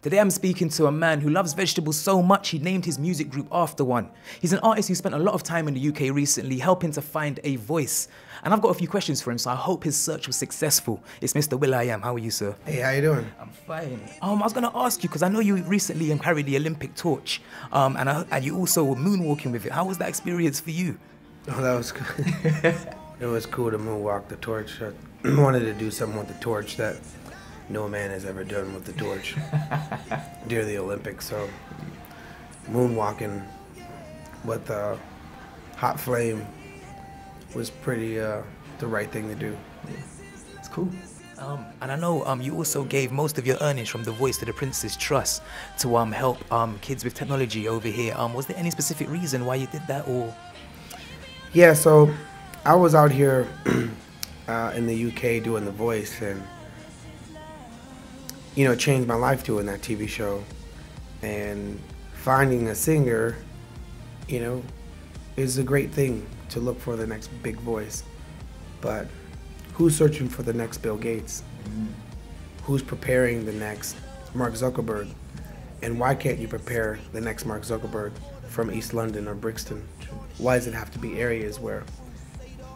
Today I'm speaking to a man who loves vegetables so much he named his music group after one. He's an artist who spent a lot of time in the UK recently helping to find a voice. And I've got a few questions for him, so I hope his search was successful. It's Mr. Will.I.Am. How are you, sir? Hey, how you doing? I'm fine. I was going to ask you, because I know you recently carried the Olympic torch, and you also were moonwalking with it. How was that experience for you? Oh, that was good. It was cool to moonwalk the torch. I wanted to do something with the torch that no man has ever done with the torch during the Olympics. So moonwalking with a hot flame was pretty the right thing to do. Yeah, it's cool. And I know you also gave most of your earnings from The Voice to the Prince's Trust to help kids with technology over here. Was there any specific reason why you did that, or? Yeah, so I was out here in the UK doing The Voice, and you know, it changed my life doing that TV show. And finding a singer, you know, is a great thing to look for the next big voice. But who's searching for the next Bill Gates? Who's preparing the next Mark Zuckerberg? And why can't you prepare the next Mark Zuckerberg from East London or Brixton? Why does it have to be areas where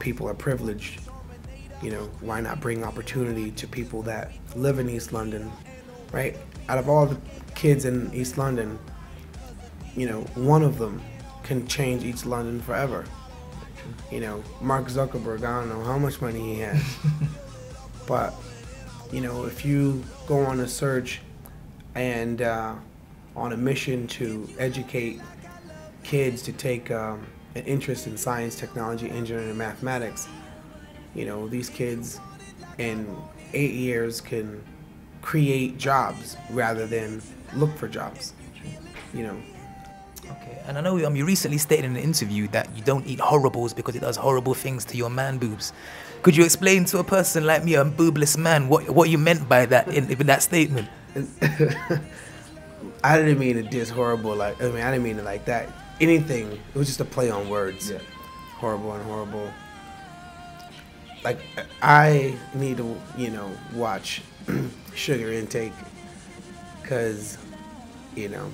people are privileged? You know, why not bring opportunity to people that live in East London, right? Out of all the kids in East London, you know, one of them can change East London forever. You know, Mark Zuckerberg, I don't know how much money he has, but, you know, if you go on a search and on a mission to educate kids to take an interest in science, technology, engineering, and mathematics, you know, these kids in 8 years can create jobs rather than look for jobs, you know. Okay, and I know you recently stated in an interview that you don't eat horribles because it does horrible things to your man boobs. Could you explain to a person like me, a boobless man, what you meant by that in that statement? I didn't mean it just horrible, I didn't mean it like that. Anything, it was just a play on words. Yeah. Horrible and horrible. Like, I need to, you know, watch sugar intake, because, you know,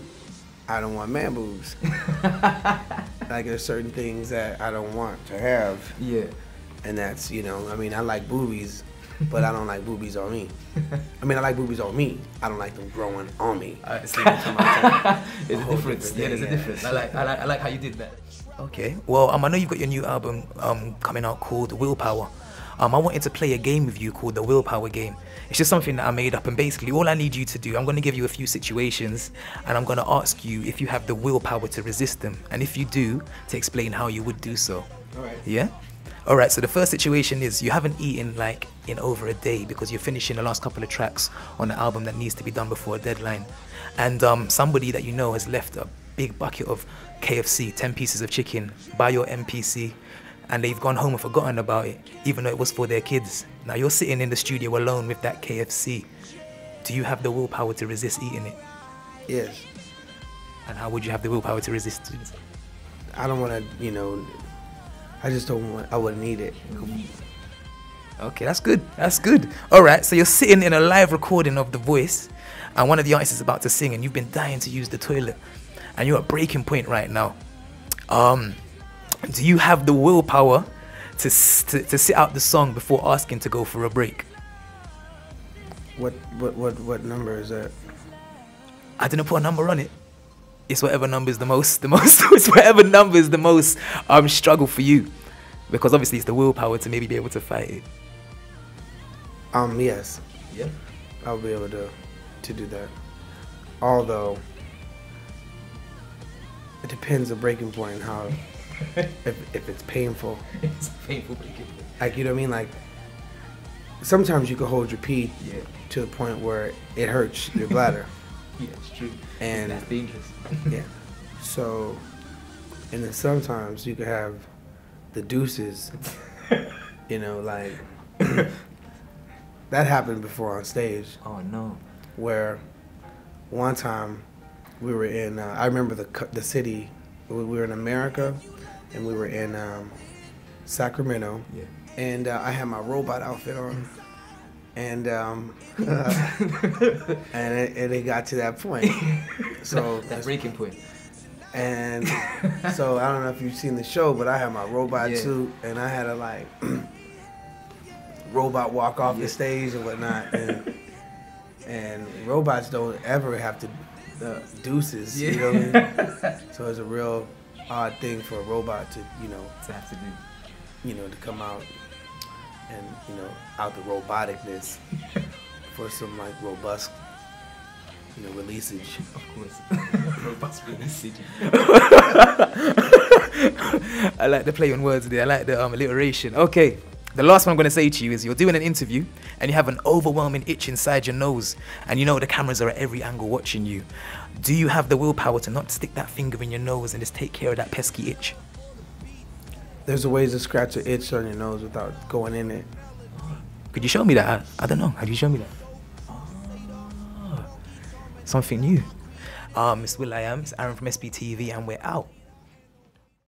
I don't want man boobs. Like, there's certain things that I don't want to have. Yeah. And that's, you know, I mean, I like boobies, but I don't like boobies on me. I mean, I like boobies on me. I don't like them growing on me. There's a difference. Yeah, there's a difference. I like how you did that. Okay. Well, I know you've got your new album coming out called Willpower. I wanted to play a game with you called the Willpower Game. It's just something that I made up, and basically all I need you to do, I'm going to give you a few situations, and I'm going to ask you if you have the willpower to resist them, and if you do, to explain how you would do so. All right. Yeah? All right, so the first situation is you haven't eaten like in over a day because you're finishing the last couple of tracks on the album that needs to be done before a deadline. And somebody that you know has left a big bucket of KFC, 10 pieces of chicken by your MPC, and they've gone home and forgotten about it, even though it was for their kids. Now you're sitting in the studio alone with that KFC. Do you have the willpower to resist eating it? Yes. And how would you have the willpower to resist it? I don't want to, you know, I just don't want, I wouldn't eat it. Okay, that's good. That's good. All right, so you're sitting in a live recording of The Voice, and one of the artists is about to sing, and you've been dying to use the toilet, and you're at breaking point right now. Do you have the willpower to sit out the song before asking to go for a break? What number is that? I didn't put a number on it. It's whatever number is the most. It's whatever number is the most struggle for you, because obviously it's the willpower to maybe be able to fight it. Yes. Yeah. I'll be able to do that. Although it depends on breaking point, how if it's painful. It's painful breaking point. Like, you know what I mean? Like, sometimes you can hold your pee to the point where it hurts your bladder. Yeah, it's true. And that's dangerous. Yeah. So, and then sometimes you can have the deuces. You know, like that happened before on stage. Oh no. Where one time we were in, I remember the city. We were in America, and we were in Sacramento. Yeah. And I had my robot outfit on, And and it got to that point. So that breaking point. And so I don't know if you've seen the show, but I had my robot suit, and I had to like robot walk off the stage and whatnot. And robots don't ever have to deuces. You know what I mean? So it's a real odd thing for a robot to to have to do. To come out and out the roboticness for some like robust releasage. Of course. Robust releasage. I like the play on words there. I like the alliteration. Okay, the last one I'm going to say to you is you're doing an interview and you have an overwhelming itch inside your nose, and the cameras are at every angle watching you. Do you have the willpower to not stick that finger in your nose and just take care of that pesky itch? There's a ways to scratch an itch on your nose without going in it. Could you show me that? I don't know. Have you shown me that? Something new. It's Will.I.Am, it's Aaron from SBTV, and we're out.